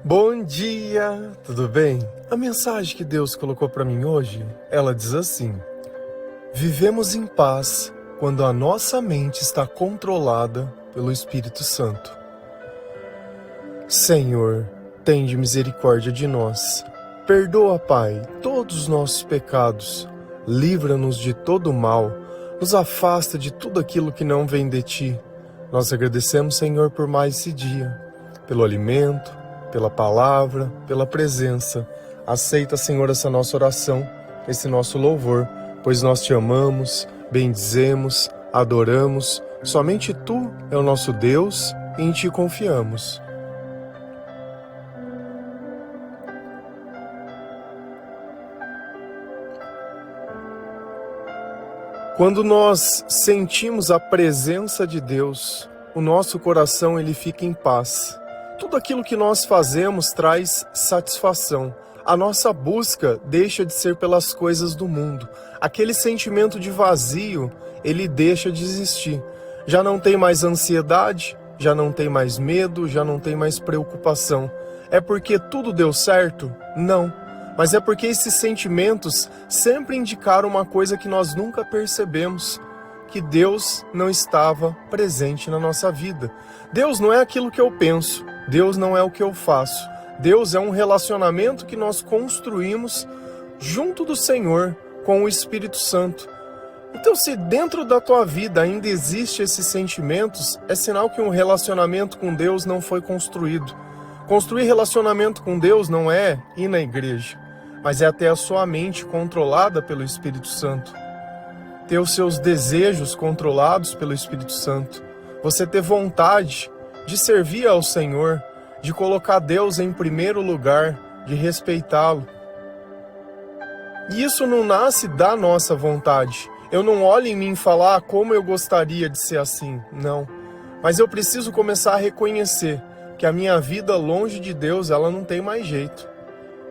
Bom dia, tudo bem? A mensagem que Deus colocou para mim hoje, ela diz assim: vivemos em paz quando a nossa mente está controlada pelo Espírito Santo. Senhor, tende misericórdia de nós. Perdoa, Pai, todos os nossos pecados. Livra-nos de todo o mal. Nos afasta de tudo aquilo que não vem de Ti. Nós agradecemos, Senhor, por mais esse dia, pelo alimento, pela palavra, pela presença. Aceita, Senhor, essa nossa oração, esse nosso louvor, pois nós Te amamos, bendizemos, adoramos. Somente Tu é o nosso Deus e em Ti confiamos. Quando nós sentimos a presença de Deus, o nosso coração ele fica em paz. Tudo aquilo que nós fazemos traz satisfação. A nossa busca deixa de ser pelas coisas do mundo. Aquele sentimento de vazio, ele deixa de existir. Já não tem mais ansiedade, já não tem mais medo, já não tem mais preocupação. É porque tudo deu certo? Não. Mas é porque esses sentimentos sempre indicaram uma coisa que nós nunca percebemos, que Deus não estava presente na nossa vida. Deus não é aquilo que eu penso, Deus não é o que eu faço. Deus é um relacionamento que nós construímos junto do Senhor com o Espírito Santo. Então, se dentro da tua vida ainda existem esses sentimentos, é sinal que um relacionamento com Deus não foi construído. Construir relacionamento com Deus não é ir na igreja, mas é ter a sua mente controlada pelo Espírito Santo. Ter os seus desejos controlados pelo Espírito Santo. Você ter vontade de servir ao Senhor, de colocar Deus em primeiro lugar, de respeitá-lo. E isso não nasce da nossa vontade. Eu não olho em mim e falar como eu gostaria de ser assim. Não. Mas eu preciso começar a reconhecer que a minha vida longe de Deus, ela não tem mais jeito.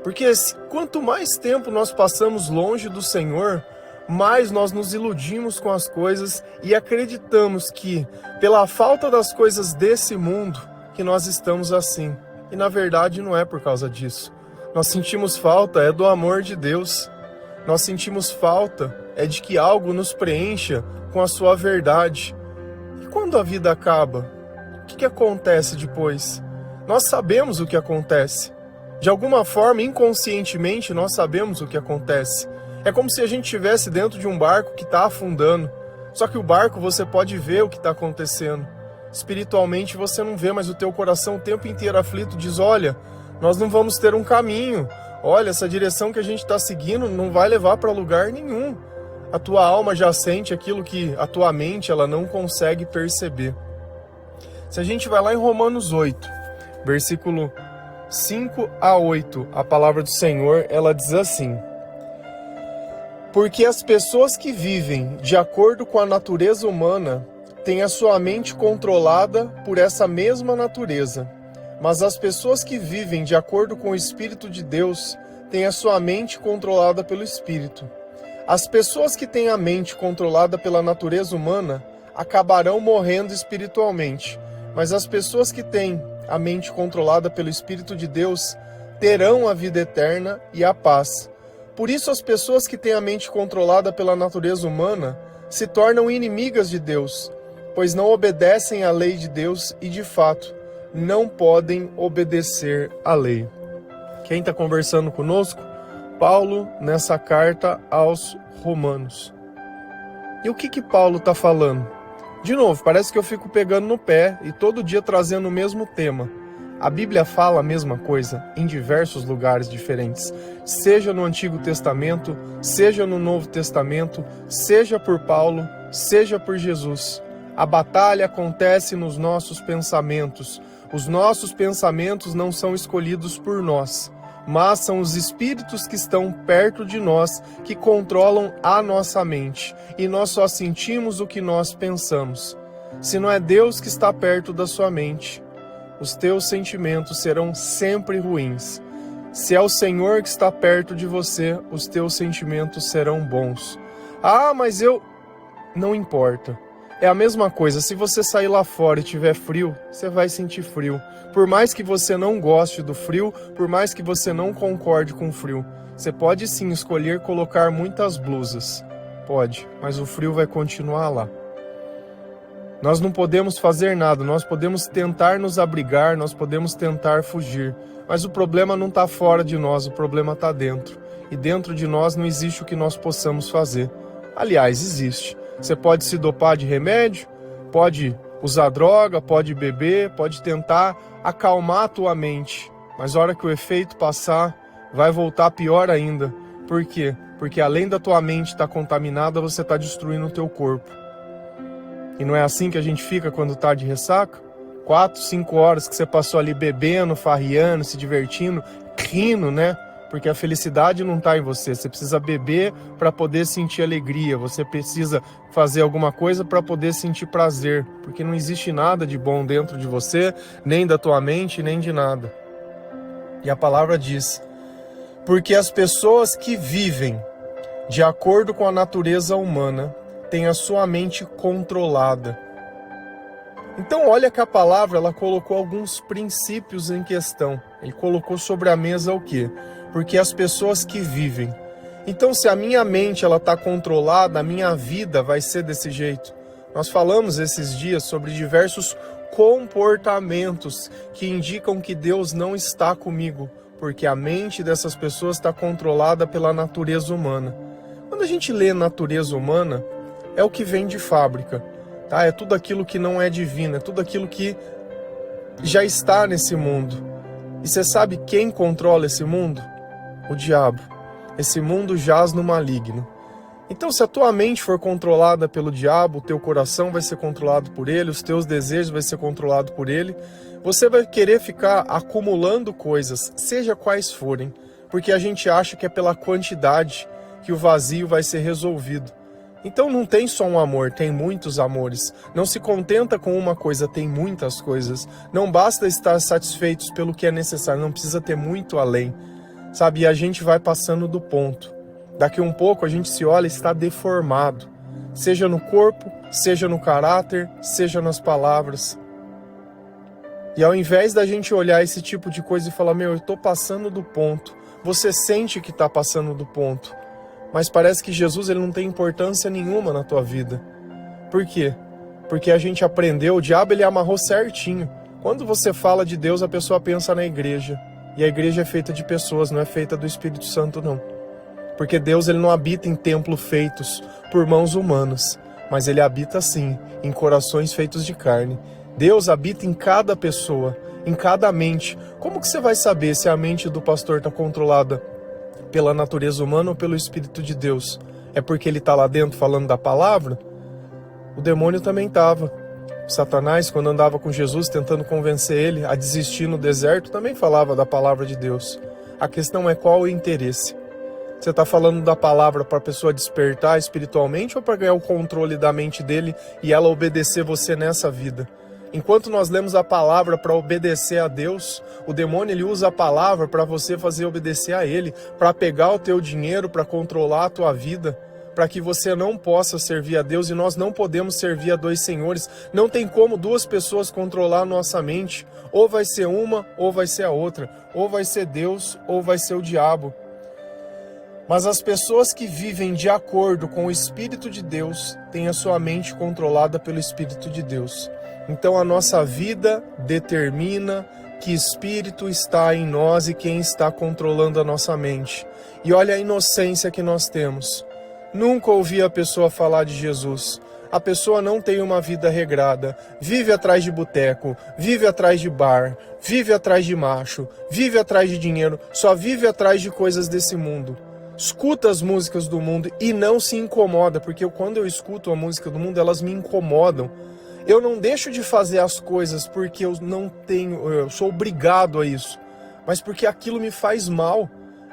Porque quanto mais tempo nós passamos longe do Senhor, mais nós nos iludimos com as coisas e acreditamos que, pela falta das coisas desse mundo, que nós estamos assim. E na verdade não é por causa disso. Nós sentimos falta do amor de Deus. Nós sentimos falta de que algo nos preencha com a sua verdade. E quando a vida acaba, o que acontece depois? Nós sabemos o que acontece. De alguma forma, inconscientemente, nós sabemos o que acontece. É como se a gente estivesse dentro de um barco que está afundando. Só que o barco você pode ver o que está acontecendo. Espiritualmente você não vê, mas o teu coração o tempo inteiro aflito diz: olha, nós não vamos ter um caminho. Olha, essa direção que a gente está seguindo não vai levar para lugar nenhum. A tua alma já sente aquilo que a tua mente ela não consegue perceber. Se a gente vai lá em Romanos 8, versículo 5 a 8, a palavra do Senhor, ela diz assim: porque as pessoas que vivem de acordo com a natureza humana têm a sua mente controlada por essa mesma natureza, mas as pessoas que vivem de acordo com o Espírito de Deus têm a sua mente controlada pelo Espírito. As pessoas que têm a mente controlada pela natureza humana acabarão morrendo espiritualmente, mas as pessoas que têm a mente controlada pelo Espírito de Deus terão a vida eterna e a paz. Por isso as pessoas que têm a mente controlada pela natureza humana se tornam inimigas de Deus, pois não obedecem à lei de Deus e, de fato, não podem obedecer à lei. Quem está conversando conosco? Paulo, nessa carta aos Romanos. E o que Paulo está falando? De novo, parece que eu fico pegando no pé e todo dia trazendo o mesmo tema. A Bíblia fala a mesma coisa em diversos lugares diferentes, seja no Antigo Testamento, seja no Novo Testamento, seja por Paulo, seja por Jesus. A batalha acontece nos nossos pensamentos. Os nossos pensamentos não são escolhidos por nós, mas são os espíritos que estão perto de nós que controlam a nossa mente, e nós só sentimos o que nós pensamos. Se não é Deus que está perto da sua mente, os teus sentimentos serão sempre ruins. Se é o Senhor que está perto de você, os teus sentimentos serão bons. Ah, mas não importa. É a mesma coisa, se você sair lá fora e tiver frio, você vai sentir frio. Por mais que você não goste do frio, por mais que você não concorde com o frio, você pode sim escolher colocar muitas blusas. Pode, mas o frio vai continuar lá. Nós não podemos fazer nada, nós podemos tentar nos abrigar, nós podemos tentar fugir. Mas o problema não está fora de nós, o problema está dentro. E dentro de nós não existe o que nós possamos fazer. Aliás, existe. Você pode se dopar de remédio, pode usar droga, pode beber, pode tentar acalmar a tua mente. Mas a hora que o efeito passar, vai voltar pior ainda. Por quê? Porque além da tua mente estar contaminada, você está destruindo o teu corpo. E não é assim que a gente fica quando está de ressaca? 4, 5 horas que você passou ali bebendo, farriando, se divertindo, rindo, né? Porque a felicidade não está em você. Você precisa beber para poder sentir alegria. Você precisa fazer alguma coisa para poder sentir prazer. Porque não existe nada de bom dentro de você, nem da tua mente, nem de nada. E a palavra diz: porque as pessoas que vivem de acordo com a natureza humana têm a sua mente controlada. Então olha que a palavra ela colocou alguns princípios em questão. Ele colocou sobre a mesa o quê? Porque as pessoas que vivem. Então se a minha mente ela está controlada, a minha vida vai ser desse jeito. Nós falamos esses dias sobre diversos comportamentos que indicam que Deus não está comigo, porque a mente dessas pessoas está controlada pela natureza humana. Quando a gente lê natureza humana, é o que vem de fábrica. Tá? É tudo aquilo que não é divino, é tudo aquilo que já está nesse mundo. E você sabe quem controla esse mundo? O diabo. Esse mundo jaz no maligno. Então, se a tua mente for controlada pelo diabo, o teu coração vai ser controlado por ele, os teus desejos vai ser controlado por ele, você vai querer ficar acumulando coisas, seja quais forem, porque a gente acha que é pela quantidade que o vazio vai ser resolvido. Então não tem só um amor, tem muitos amores. Não se contenta com uma coisa, tem muitas coisas. Não basta estar satisfeitos pelo que é necessário, não precisa ter muito além. Sabe, e a gente vai passando do ponto. Daqui um pouco a gente se olha e está deformado. Seja no corpo, seja no caráter, seja nas palavras. E ao invés da gente olhar esse tipo de coisa e falar, eu estou passando do ponto. Você sente que está passando do ponto. Mas parece que Jesus ele não tem importância nenhuma na tua vida. Por quê? Porque a gente aprendeu, o diabo ele amarrou certinho. Quando você fala de Deus, a pessoa pensa na igreja. E a igreja é feita de pessoas, não é feita do Espírito Santo, não. Porque Deus ele não habita em templos feitos por mãos humanas, mas ele habita sim em corações feitos de carne. Deus habita em cada pessoa, em cada mente. Como que você vai saber se a mente do pastor está controlada pela natureza humana ou pelo Espírito de Deus? É porque ele está lá dentro falando da palavra? O demônio também estava. Satanás, quando andava com Jesus tentando convencer ele a desistir no deserto, também falava da palavra de Deus. A questão é qual o interesse. Você está falando da palavra para a pessoa despertar espiritualmente ou para ganhar o controle da mente dele e ela obedecer você nessa vida? Enquanto nós lemos a palavra para obedecer a Deus, o demônio ele usa a palavra para você fazer obedecer a ele, para pegar o teu dinheiro, para controlar a tua vida, para que você não possa servir a Deus, e nós não podemos servir a dois senhores. Não tem como duas pessoas controlar a nossa mente. Ou vai ser uma, ou vai ser a outra. Ou vai ser Deus, ou vai ser o diabo. Mas as pessoas que vivem de acordo com o Espírito de Deus têm a sua mente controlada pelo Espírito de Deus. Então a nossa vida determina que espírito está em nós e quem está controlando a nossa mente. E olha a inocência que nós temos. Nunca ouvi a pessoa falar de Jesus. A pessoa não tem uma vida regrada, vive atrás de boteco, vive atrás de bar, vive atrás de macho, vive atrás de dinheiro, só vive atrás de coisas desse mundo. Escuta as músicas do mundo e não se incomoda, porque quando eu escuto a música do mundo, elas me incomodam. Eu não deixo de fazer as coisas porque eu sou obrigado a isso, mas porque aquilo me faz mal.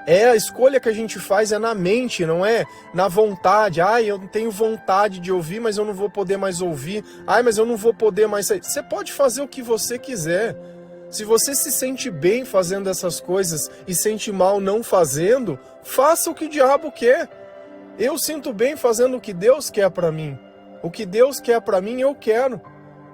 A escolha que a gente faz é na mente, não é na vontade. Eu tenho vontade de ouvir, mas eu não vou poder mais ouvir. Mas eu não vou poder mais sair. Você pode fazer o que você quiser. Se você se sente bem fazendo essas coisas e sente mal não fazendo, faça o que o diabo quer. Eu sinto bem fazendo o que Deus quer para mim. O que Deus quer para mim, eu quero.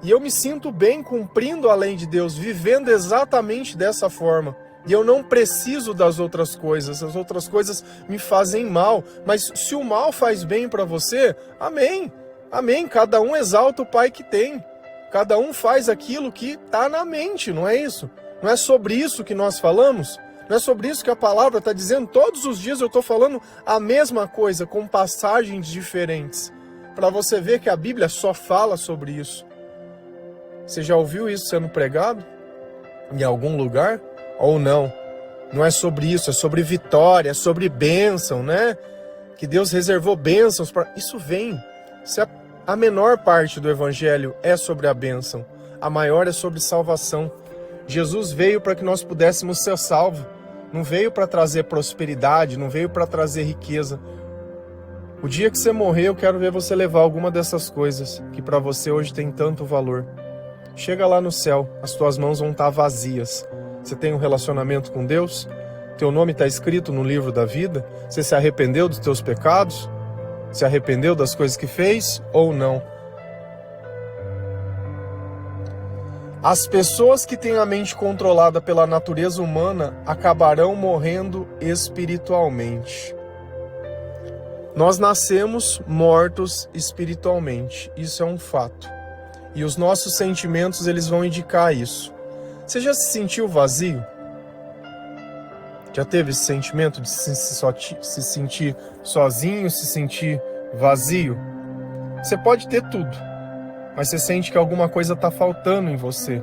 E eu me sinto bem cumprindo a lei de Deus, vivendo exatamente dessa forma. E eu não preciso das outras coisas. As outras coisas me fazem mal. Mas se o mal faz bem para você, amém. Amém. Cada um exalta o Pai que tem. Cada um faz aquilo que está na mente, não é isso? Não é sobre isso que nós falamos? Não é sobre isso que a palavra está dizendo? Todos os dias eu estou falando a mesma coisa, com passagens diferentes. Para você ver que a Bíblia só fala sobre isso. Você já ouviu isso sendo pregado? Em algum lugar? Ou não? Não é sobre isso, é sobre vitória, é sobre bênção, né? Que Deus reservou bênçãos para... Isso vem. A menor parte do Evangelho é sobre a bênção. A maior é sobre salvação. Jesus veio para que nós pudéssemos ser salvos. Não veio para trazer prosperidade, não veio para trazer riqueza. O dia que você morrer, eu quero ver você levar alguma dessas coisas que para você hoje tem tanto valor. Chega lá no céu, as tuas mãos vão estar vazias. Você tem um relacionamento com Deus? Teu nome está escrito no livro da vida? Você se arrependeu dos teus pecados? Se arrependeu das coisas que fez ou não? As pessoas que têm a mente controlada pela natureza humana acabarão morrendo espiritualmente. Nós nascemos mortos espiritualmente, isso é um fato. E os nossos sentimentos, eles vão indicar isso. Você já se sentiu vazio? Já teve esse sentimento de se sentir sozinho, se sentir vazio? Você pode ter tudo, mas você sente que alguma coisa está faltando em você.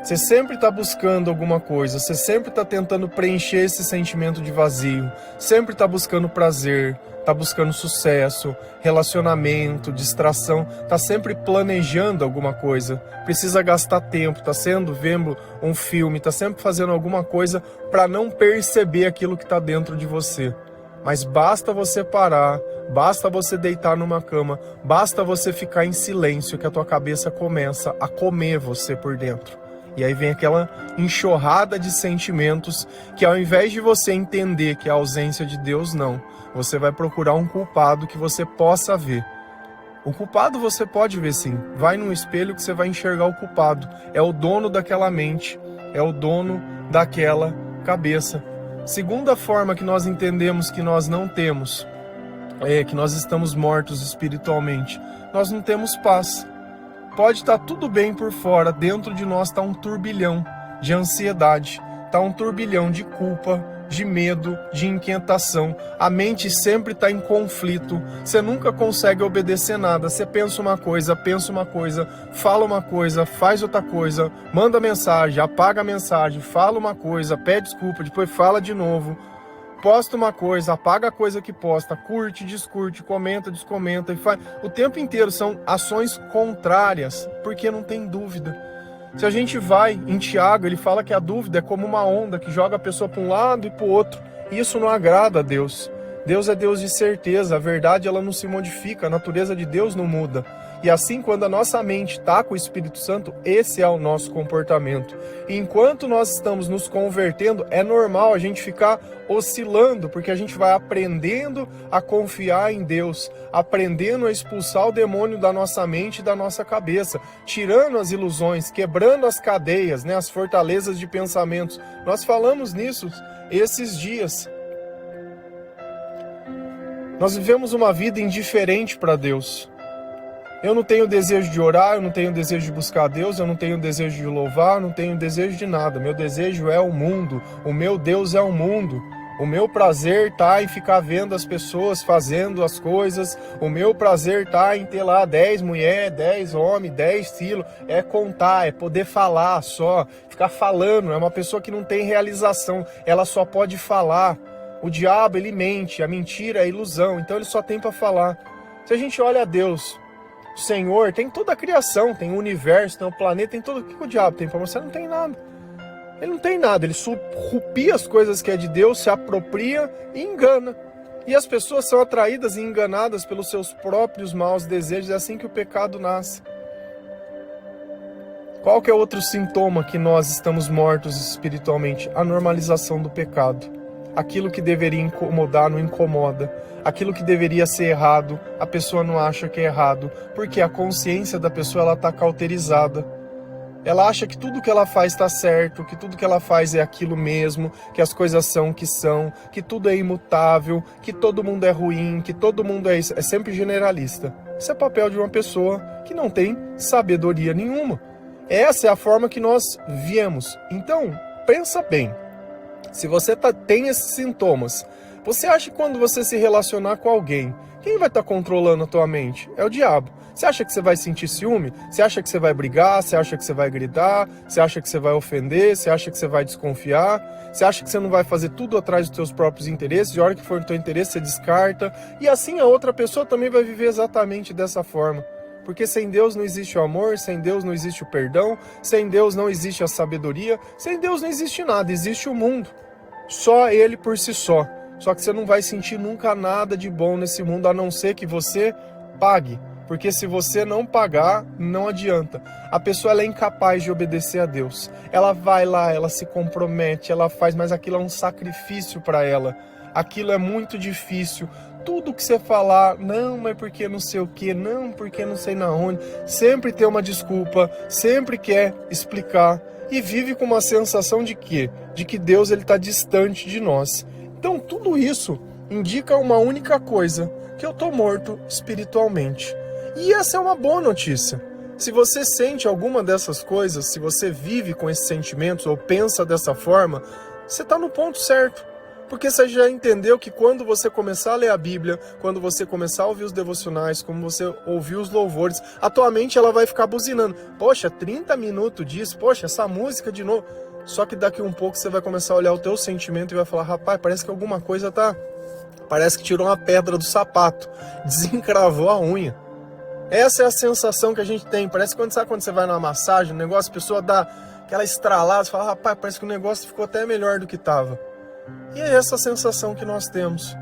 Você sempre está buscando alguma coisa, você sempre está tentando preencher esse sentimento de vazio, sempre está buscando prazer, está buscando sucesso, relacionamento, distração, está sempre planejando alguma coisa, precisa gastar tempo, está vendo um filme, está sempre fazendo alguma coisa para não perceber aquilo que está dentro de você. Mas basta você parar, basta você deitar numa cama, basta você ficar em silêncio que a tua cabeça começa a comer você por dentro. E aí vem aquela enxurrada de sentimentos que ao invés de você entender que é a ausência de Deus, não. Você vai procurar um culpado que você possa ver. O culpado você pode ver sim. Vai num espelho que você vai enxergar o culpado. É o dono daquela mente, é o dono daquela cabeça. Segunda forma que nós entendemos que nós não temos, que nós estamos mortos espiritualmente. Nós não temos paz. Pode estar tudo bem por fora, dentro de nós está um turbilhão de ansiedade, está um turbilhão de culpa, de medo, de inquietação. A mente sempre está em conflito, você nunca consegue obedecer nada. Você pensa uma coisa, fala uma coisa, faz outra coisa, manda mensagem, apaga a mensagem, fala uma coisa, pede desculpa, depois fala de novo. Posta uma coisa, apaga a coisa que posta, curte, descurte, comenta, descomenta e faz. O tempo inteiro são ações contrárias, porque não tem dúvida. Se a gente vai em Tiago, ele fala que a dúvida é como uma onda que joga a pessoa para um lado e para o outro. E isso não agrada a Deus. Deus é Deus de certeza, a verdade ela não se modifica, a natureza de Deus não muda. E assim, quando a nossa mente está com o Espírito Santo, esse é o nosso comportamento. E enquanto nós estamos nos convertendo, é normal a gente ficar oscilando, porque a gente vai aprendendo a confiar em Deus, aprendendo a expulsar o demônio da nossa mente e da nossa cabeça, tirando as ilusões, quebrando as cadeias, as fortalezas de pensamentos. Nós falamos nisso esses dias. Nós vivemos uma vida indiferente para Deus. Eu não tenho desejo de orar, eu não tenho desejo de buscar a Deus, eu não tenho desejo de louvar, eu não tenho desejo de nada. Meu desejo é o mundo, o meu Deus é o mundo. O meu prazer está em ficar vendo as pessoas fazendo as coisas. O meu prazer está em ter lá 10 mulheres, 10 homens, 10 filhos. É contar, é poder falar só, ficar falando. É uma pessoa que não tem realização, ela só pode falar. O diabo, ele mente, a mentira é ilusão, então ele só tem para falar. Se a gente olha a Deus, o Senhor, tem toda a criação, tem o universo, tem o planeta, tem tudo. O que o diabo tem para você? Não tem nada. Ele não tem nada, ele surrupia as coisas que é de Deus, se apropria e engana. E as pessoas são atraídas e enganadas pelos seus próprios maus desejos, é assim que o pecado nasce. Qual que é outro sintoma que nós estamos mortos espiritualmente? A normalização do pecado. Aquilo que deveria incomodar não incomoda. Aquilo que deveria ser errado, a pessoa não acha que é errado, porque a consciência da pessoa ela está cauterizada. Ela acha que tudo que ela faz está certo, que tudo que ela faz é aquilo mesmo, que as coisas são o que são, que tudo é imutável, que todo mundo é ruim, que todo mundo é sempre generalista. Isso é papel de uma pessoa que não tem sabedoria nenhuma. Essa é a forma que nós viemos. Então, pensa bem. Se você tem esses sintomas, você acha que quando você se relacionar com alguém, quem vai estar controlando a tua mente? É o diabo. Você acha que você vai sentir ciúme? Você acha que você vai brigar? Você acha que você vai gritar? Você acha que você vai ofender? Você acha que você vai desconfiar? Você acha que você não vai fazer tudo atrás dos seus próprios interesses? E a hora que for no teu interesse, você descarta. E assim a outra pessoa também vai viver exatamente dessa forma. Porque sem Deus não existe o amor, sem Deus não existe o perdão, sem Deus não existe a sabedoria, sem Deus não existe nada, existe o mundo. Só Ele por si só. Só que você não vai sentir nunca nada de bom nesse mundo, a não ser que você pague. Porque se você não pagar, não adianta. A pessoa ela é incapaz de obedecer a Deus. Ela vai lá, ela se compromete, ela faz, mas aquilo é um sacrifício para ela. Aquilo é muito difícil. Tudo que você falar, não, mas porque não sei o que, não, porque não sei na onde. Sempre tem uma desculpa, sempre quer explicar. E vive com uma sensação de quê? De que Deus está distante de nós. Então tudo isso indica uma única coisa, que eu estou morto espiritualmente. E essa é uma boa notícia. Se você sente alguma dessas coisas, se você vive com esses sentimentos ou pensa dessa forma, você está no ponto certo. Porque você já entendeu que quando você começar a ler a Bíblia, quando você começar a ouvir os devocionais, como você ouvir os louvores, a tua mente ela vai ficar buzinando. Poxa, 30 minutos disso, poxa, essa música de novo. Só que daqui um pouco você vai começar a olhar o teu sentimento e vai falar, rapaz, parece que alguma coisa tá... Parece que tirou uma pedra do sapato, desencravou a unha. Essa é a sensação que a gente tem. Parece que sabe quando você vai numa massagem, o negócio, a pessoa dá aquela estralada, você fala, rapaz, parece que o negócio ficou até melhor do que estava. E é essa sensação que nós temos.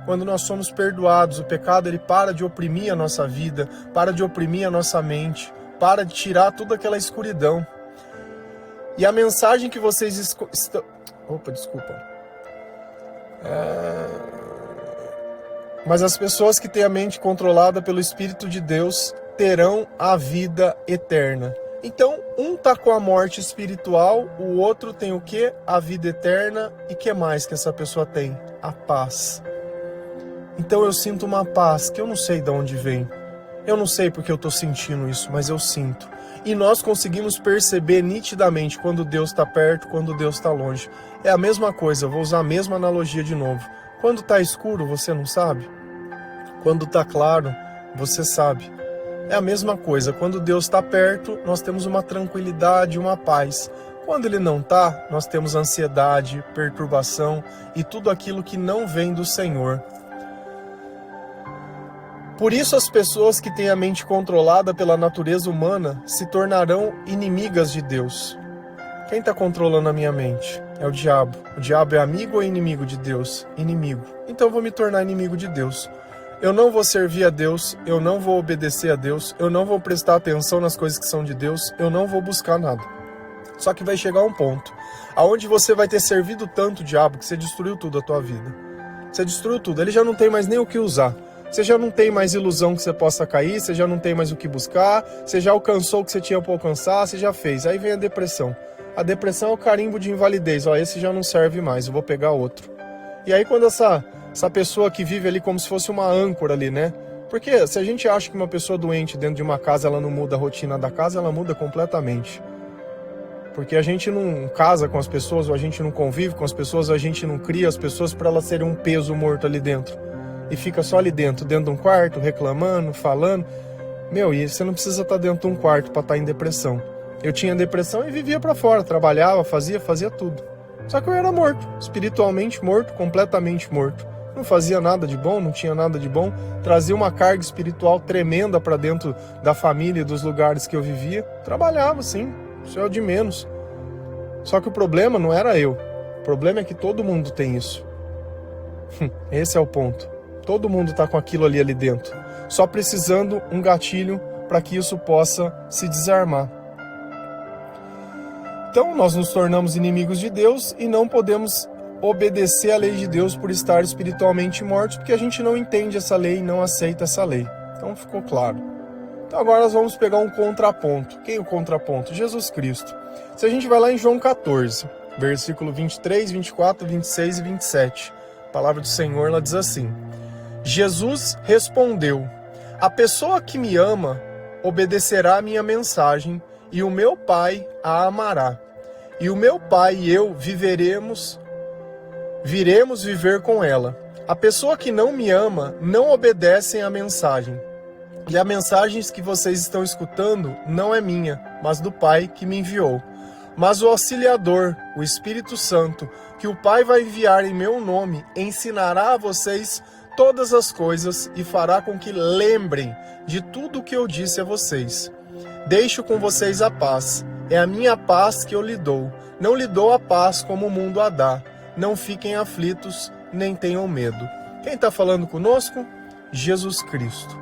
Quando nós somos perdoados, o pecado ele para de oprimir a nossa vida, para de oprimir a nossa mente, para de tirar toda aquela escuridão. E a mensagem que vocês estão... Opa, desculpa. Mas as pessoas que têm a mente controlada pelo Espírito de Deus terão a vida eterna. Então, um está com a morte espiritual, o outro tem o quê? A vida eterna. E o que mais que essa pessoa tem? A paz. Então eu sinto uma paz que eu não sei de onde vem. Eu não sei porque eu estou sentindo isso, mas eu sinto. E nós conseguimos perceber nitidamente quando Deus está perto, quando Deus está longe. É a mesma coisa, vou usar a mesma analogia de novo. Quando está escuro, você não sabe? Quando está claro, você sabe. É a mesma coisa, quando Deus está perto, nós temos uma tranquilidade, uma paz. Quando Ele não está, nós temos ansiedade, perturbação e tudo aquilo que não vem do Senhor. Por isso as pessoas que têm a mente controlada pela natureza humana se tornarão inimigas de Deus. Quem está controlando a minha mente? É o diabo. O diabo é amigo ou inimigo de Deus? Inimigo. Então eu vou me tornar inimigo de Deus. Eu não vou servir a Deus, eu não vou obedecer a Deus, eu não vou prestar atenção nas coisas que são de Deus, eu não vou buscar nada. Só que vai chegar um ponto, aonde você vai ter servido tanto o diabo que você destruiu tudo a tua vida. Você destruiu tudo, ele já não tem mais nem o que usar. Você já não tem mais ilusão que você possa cair, você já não tem mais o que buscar, você já alcançou o que você tinha para alcançar, você já fez. Aí vem a depressão. A depressão é o carimbo de invalidez. Ó, esse já não serve mais, eu vou pegar outro. E aí quando essa pessoa que vive ali como se fosse uma âncora ali, né? Porque se a gente acha que uma pessoa doente dentro de uma casa, ela não muda a rotina da casa, ela muda completamente. Porque a gente não casa com as pessoas, ou a gente não convive com as pessoas, ou a gente não cria as pessoas para elas serem um peso morto ali dentro. E fica só ali dentro de um quarto, reclamando, falando. Meu, e você não precisa estar dentro de um quarto para estar em depressão. Eu tinha depressão e vivia para fora, trabalhava, fazia tudo. Só que eu era morto, espiritualmente morto, completamente morto. Não fazia nada de bom, não tinha nada de bom. Trazia uma carga espiritual tremenda para dentro da família e dos lugares que eu vivia. Trabalhava, sim, isso é o de menos. Só que o problema não era eu. O problema é que todo mundo tem isso. Esse é o ponto. Todo mundo está com aquilo ali dentro. Só precisando um gatilho para que isso possa se desarmar. Então nós nos tornamos inimigos de Deus e não podemos obedecer à lei de Deus por estar espiritualmente mortos, porque a gente não entende essa lei e não aceita essa lei. Então ficou claro. Então agora nós vamos pegar um contraponto. Quem é o contraponto? Jesus Cristo. Se a gente vai lá em João 14, versículo 23, 24, 26 e 27, a palavra do Senhor ela diz assim: Jesus respondeu: a pessoa que me ama obedecerá a minha mensagem, e o meu Pai a amará. E o meu Pai e eu viremos viver com ela. A pessoa que não me ama não obedece à mensagem. E a mensagem que vocês estão escutando não é minha, mas do Pai que me enviou. Mas o Auxiliador, o Espírito Santo, que o Pai vai enviar em meu nome, ensinará a vocês todas as coisas e fará com que lembrem de tudo o que eu disse a vocês. Deixo com vocês a paz. É a minha paz que eu lhe dou. Não lhe dou a paz como o mundo a dá. Não fiquem aflitos, nem tenham medo. Quem está falando conosco? Jesus Cristo.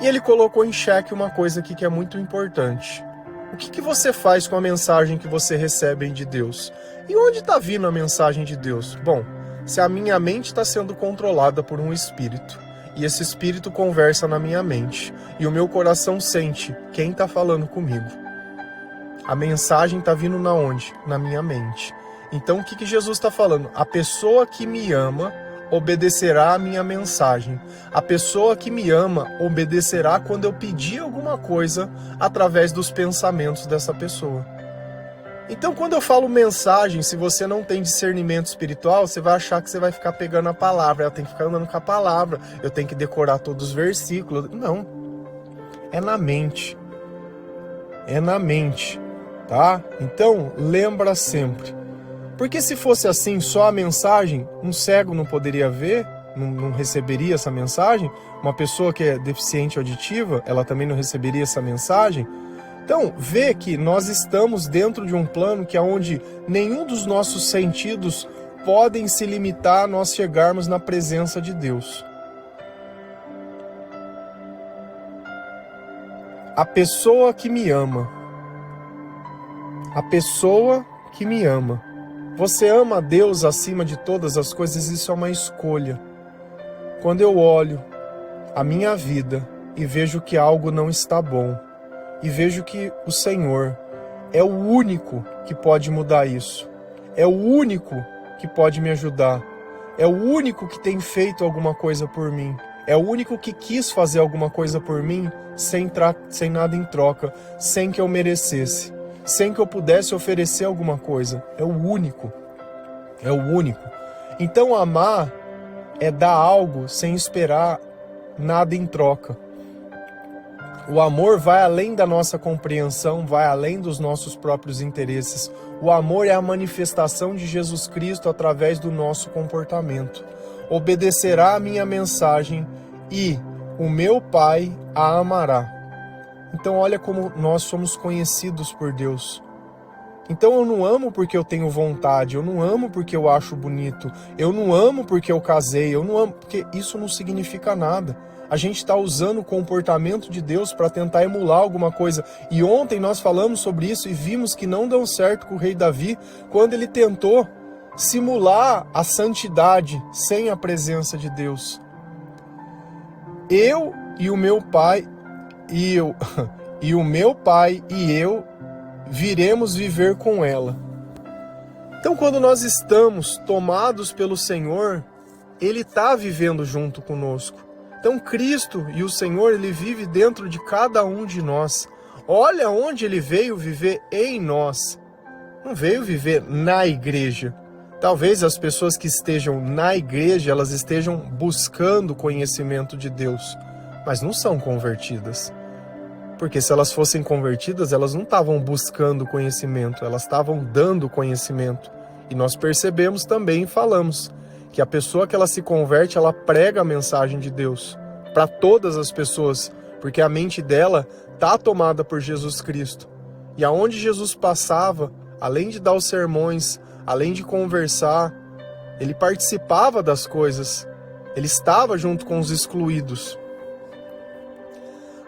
E ele colocou em xeque uma coisa aqui que é muito importante. O que você faz com a mensagem que você recebe de Deus? E onde está vindo a mensagem de Deus? Bom, se a minha mente está sendo controlada por um espírito, e esse espírito conversa na minha mente, e o meu coração sente quem está falando comigo. A mensagem está vindo na onde? Na minha mente. Então o que Jesus está falando? A pessoa que me ama obedecerá a minha mensagem. A pessoa que me ama obedecerá quando eu pedir alguma coisa através dos pensamentos dessa pessoa. Então, quando eu falo mensagem, se você não tem discernimento espiritual, você vai achar que você vai ficar pegando a palavra. Eu tenho que ficar andando com a palavra, eu tenho que decorar todos os versículos. Não. É na mente. É na mente, tá? Então, lembra sempre. Porque se fosse assim, só a mensagem, um cego não poderia ver, não receberia essa mensagem. Uma pessoa que é deficiente auditiva, ela também não receberia essa mensagem. Então, vê que nós estamos dentro de um plano que é onde nenhum dos nossos sentidos podem se limitar a nós chegarmos na presença de Deus. A pessoa que me ama. A pessoa que me ama. Você ama a Deus acima de todas as coisas, isso é uma escolha. Quando eu olho a minha vida e vejo que algo não está bom, e vejo que o Senhor é o único que pode mudar isso. É o único que pode me ajudar. É o único que tem feito alguma coisa por mim. É o único que quis fazer alguma coisa por mim sem nada em troca, sem que eu merecesse, sem que eu pudesse oferecer alguma coisa. É o único. É o único. Então amar é dar algo sem esperar nada em troca. O amor vai além da nossa compreensão, vai além dos nossos próprios interesses. O amor é a manifestação de Jesus Cristo através do nosso comportamento. Obedecerá a minha mensagem e o meu Pai a amará. Então olha como nós somos conhecidos por Deus. Então eu não amo porque eu tenho vontade, eu não amo porque eu acho bonito, eu não amo porque eu casei, eu não amo porque isso não significa nada. A gente está usando o comportamento de Deus para tentar emular alguma coisa. E ontem nós falamos sobre isso e vimos que não deu certo com o rei Davi quando ele tentou simular a santidade sem a presença de Deus. Eu e o meu pai e o meu pai e eu viremos viver com ela. Então, quando nós estamos tomados pelo Senhor, Ele está vivendo junto conosco. Então, Cristo e o Senhor, Ele vive dentro de cada um de nós. Olha onde Ele veio viver em nós. Não veio viver na igreja. Talvez as pessoas que estejam na igreja, elas estejam buscando conhecimento de Deus, mas não são convertidas. Porque se elas fossem convertidas, elas não estavam buscando conhecimento, elas estavam dando conhecimento. E nós percebemos também e falamos que a pessoa que ela se converte, ela prega a mensagem de Deus para todas as pessoas, porque a mente dela está tomada por Jesus Cristo. E aonde Jesus passava, além de dar os sermões, além de conversar, ele participava das coisas, ele estava junto com os excluídos.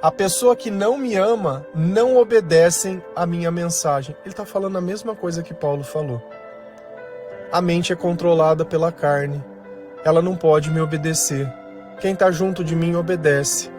A pessoa que não me ama não obedecem à minha mensagem. Ele está falando a mesma coisa que Paulo falou. A mente é controlada pela carne. Ela não pode me obedecer. Quem está junto de mim obedece.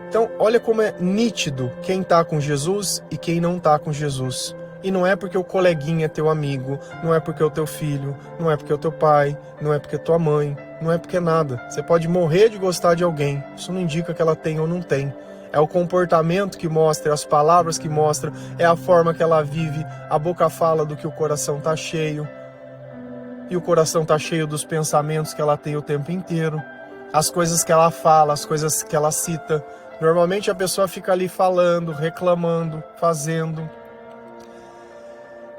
Então, olha como é nítido quem está com Jesus e quem não está com Jesus. E não é porque o coleguinha é teu amigo, não é porque é o teu filho, não é porque é o teu pai, não é porque é tua mãe, não é porque é nada. Você pode morrer de gostar de alguém, isso não indica que ela tem ou não tem. É o comportamento que mostra, as palavras que mostram, é a forma que ela vive, a boca fala do que o coração está cheio. E o coração está cheio dos pensamentos que ela tem o tempo inteiro. As coisas que ela fala, as coisas que ela cita. Normalmente a pessoa fica ali falando, reclamando, fazendo.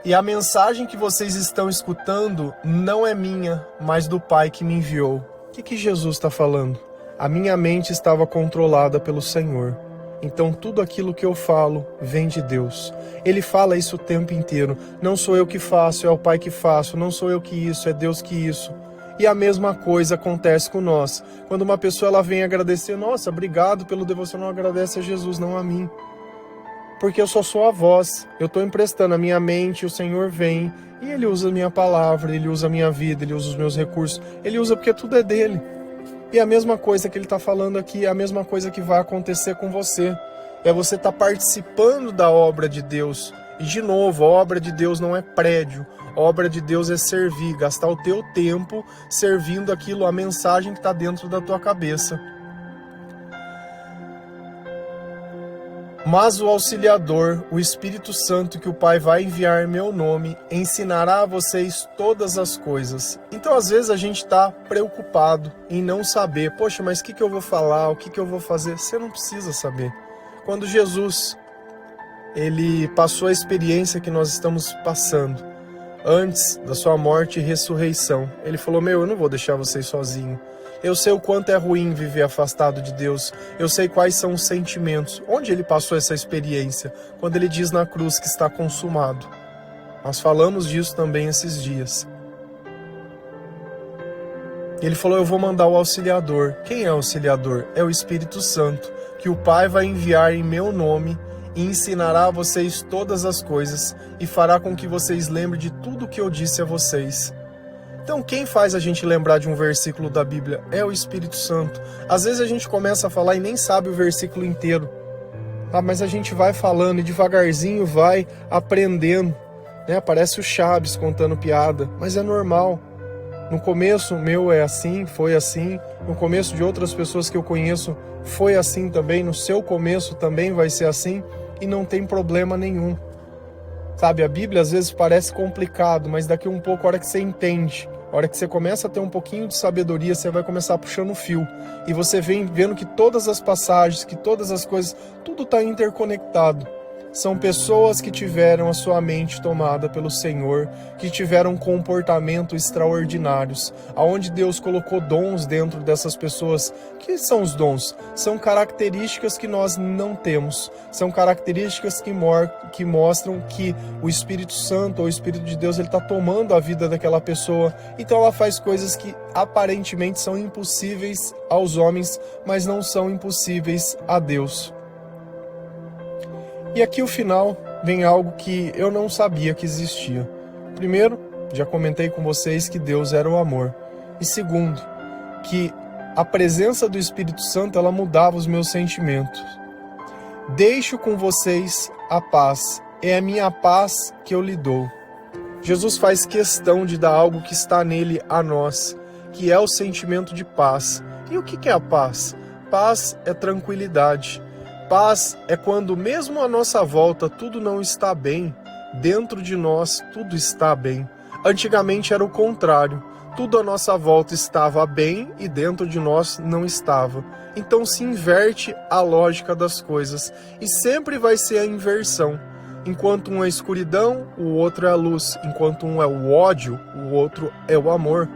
E a mensagem que vocês estão escutando não é minha, mas do Pai que me enviou. O que Jesus está falando? A minha mente estava controlada pelo Senhor. Então tudo aquilo que eu falo vem de Deus. Ele fala isso o tempo inteiro. Não sou eu que faço, é o Pai que faço. Não sou eu que isso, é Deus que isso. E a mesma coisa acontece com nós. Quando uma pessoa ela vem agradecer, nossa, obrigado pelo devocional, agradece a Jesus, não a mim. Porque eu só sou a voz, eu estou emprestando a minha mente, o Senhor vem e Ele usa a minha palavra, Ele usa a minha vida, Ele usa os meus recursos, Ele usa porque tudo é dele. E a mesma coisa que Ele está falando aqui é a mesma coisa que vai acontecer com você. É você estar participando da obra de Deus. E de novo, a obra de Deus não é prédio, a obra de Deus é servir, gastar o teu tempo servindo aquilo, a mensagem que está dentro da tua cabeça. Mas o Auxiliador, o Espírito Santo que o Pai vai enviar em meu nome, ensinará a vocês todas as coisas. Então, às vezes, a gente está preocupado em não saber. Poxa, mas o que eu vou falar? O que eu vou fazer? Você não precisa saber. Quando Jesus, ele passou a experiência que nós estamos passando, antes da sua morte e ressurreição, ele falou, eu não vou deixar vocês sozinhos. Eu sei o quanto é ruim viver afastado de Deus. Eu sei quais são os sentimentos. Onde ele passou essa experiência? Quando ele diz na cruz que está consumado. Nós falamos disso também esses dias. Ele falou, eu vou mandar o Auxiliador. Quem é o Auxiliador? É o Espírito Santo, que o Pai vai enviar em meu nome e ensinará a vocês todas as coisas e fará com que vocês lembrem de tudo o que eu disse a vocês. Então, quem faz a gente lembrar de um versículo da Bíblia é o Espírito Santo. Às vezes a gente começa a falar e nem sabe o versículo inteiro. Mas a gente vai falando e devagarzinho vai aprendendo. Parece o Chaves contando piada, mas é normal. No começo o meu é assim, foi assim. No começo de outras pessoas que eu conheço foi assim também. No seu começo também vai ser assim e não tem problema nenhum. Sabe, a Bíblia às vezes parece complicado, mas daqui um pouco, a hora que você entende, a hora que você começa a ter um pouquinho de sabedoria, você vai começar puxando o fio. E você vem vendo que todas as passagens, que todas as coisas, tudo está interconectado. São pessoas que tiveram a sua mente tomada pelo Senhor, que tiveram comportamentos extraordinários, aonde Deus colocou dons dentro dessas pessoas. O que são os dons? São características que nós não temos, são características que mostram que o Espírito Santo, ou o Espírito de Deus, ele está tomando a vida daquela pessoa, então ela faz coisas que aparentemente são impossíveis aos homens, mas não são impossíveis a Deus. E aqui o final vem algo que eu não sabia que existia. Primeiro, já comentei com vocês que Deus era o amor. E segundo, que a presença do Espírito Santo ela mudava os meus sentimentos. Deixo com vocês a paz. É a minha paz que eu lhe dou. Jesus faz questão de dar algo que está nele a nós, que é o sentimento de paz. E o que é a paz? Paz é tranquilidade. Paz é quando mesmo à nossa volta tudo não está bem, dentro de nós tudo está bem. Antigamente era o contrário, tudo à nossa volta estava bem e dentro de nós não estava. Então se inverte a lógica das coisas e sempre vai ser a inversão. Enquanto um é escuridão, o outro é a luz. Enquanto um é o ódio, o outro é o amor.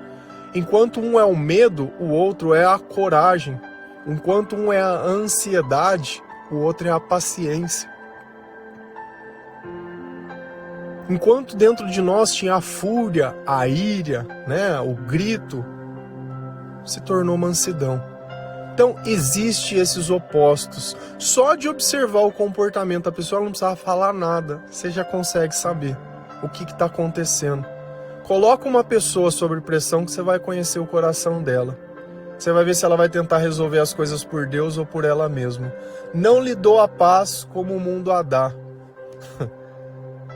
Enquanto um é o medo, o outro é a coragem. Enquanto um é a ansiedade, o outro é a paciência. Enquanto dentro de nós tinha a fúria, a ira, o grito, se tornou mansidão. Então, existem esses opostos. Só de observar o comportamento, a pessoa não precisava falar nada, você já consegue saber. o que está acontecendo. Coloca uma pessoa sob pressão que você vai conhecer o coração dela. Você vai ver se ela vai tentar resolver as coisas por Deus ou por ela mesma. Não lhe dou a paz como o mundo a dá.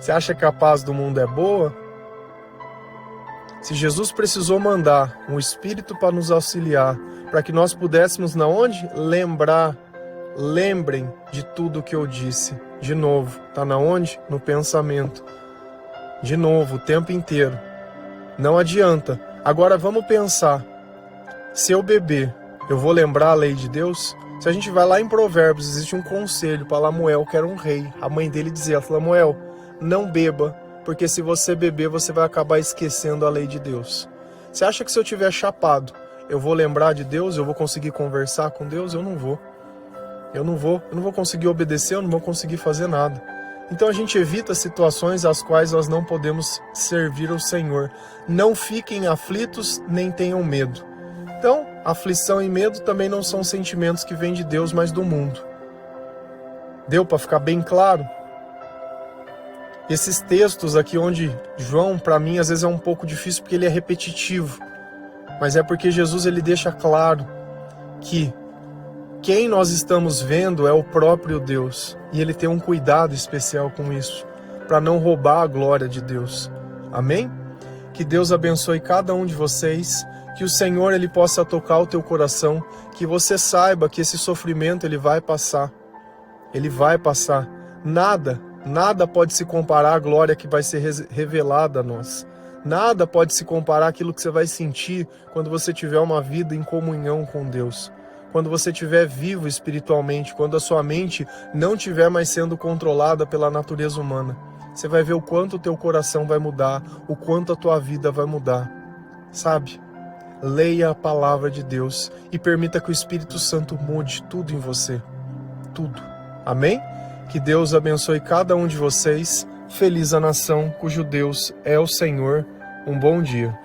Você acha que a paz do mundo é boa? Se Jesus precisou mandar um Espírito para nos auxiliar, para que nós pudéssemos, na onde? Lembrem de tudo que eu disse. De novo, tá na onde? No pensamento. De novo, o tempo inteiro. Não adianta. Agora vamos pensar. Se eu beber, eu vou lembrar a lei de Deus? Se a gente vai lá em Provérbios, existe um conselho para Lamuel, que era um rei. A mãe dele dizia, Lamuel, não beba, porque se você beber, você vai acabar esquecendo a lei de Deus. Você acha que se eu tiver chapado, eu vou lembrar de Deus? Eu vou conseguir conversar com Deus? Eu não vou. Eu não vou conseguir obedecer, eu não vou conseguir fazer nada. Então a gente evita situações às quais nós não podemos servir ao Senhor. Não fiquem aflitos, nem tenham medo. Então, aflição e medo também não são sentimentos que vêm de Deus, mas do mundo. Deu para ficar bem claro? Esses textos aqui onde João, para mim, às vezes é um pouco difícil porque ele é repetitivo. Mas é porque Jesus ele deixa claro que quem nós estamos vendo é o próprio Deus. E ele tem um cuidado especial com isso, para não roubar a glória de Deus. Amém? Que Deus abençoe cada um de vocês, que o Senhor ele possa tocar o teu coração, que você saiba que esse sofrimento ele vai passar. Ele vai passar. Nada pode se comparar à glória que vai ser revelada a nós. Nada pode se comparar àquilo que você vai sentir quando você tiver uma vida em comunhão com Deus. Quando você estiver vivo espiritualmente, quando a sua mente não estiver mais sendo controlada pela natureza humana. Você vai ver o quanto o teu coração vai mudar, o quanto a tua vida vai mudar. Sabe? Leia a palavra de Deus e permita que o Espírito Santo mude tudo em você. Tudo. Amém? Que Deus abençoe cada um de vocês. Feliz a nação cujo Deus é o Senhor. Um bom dia.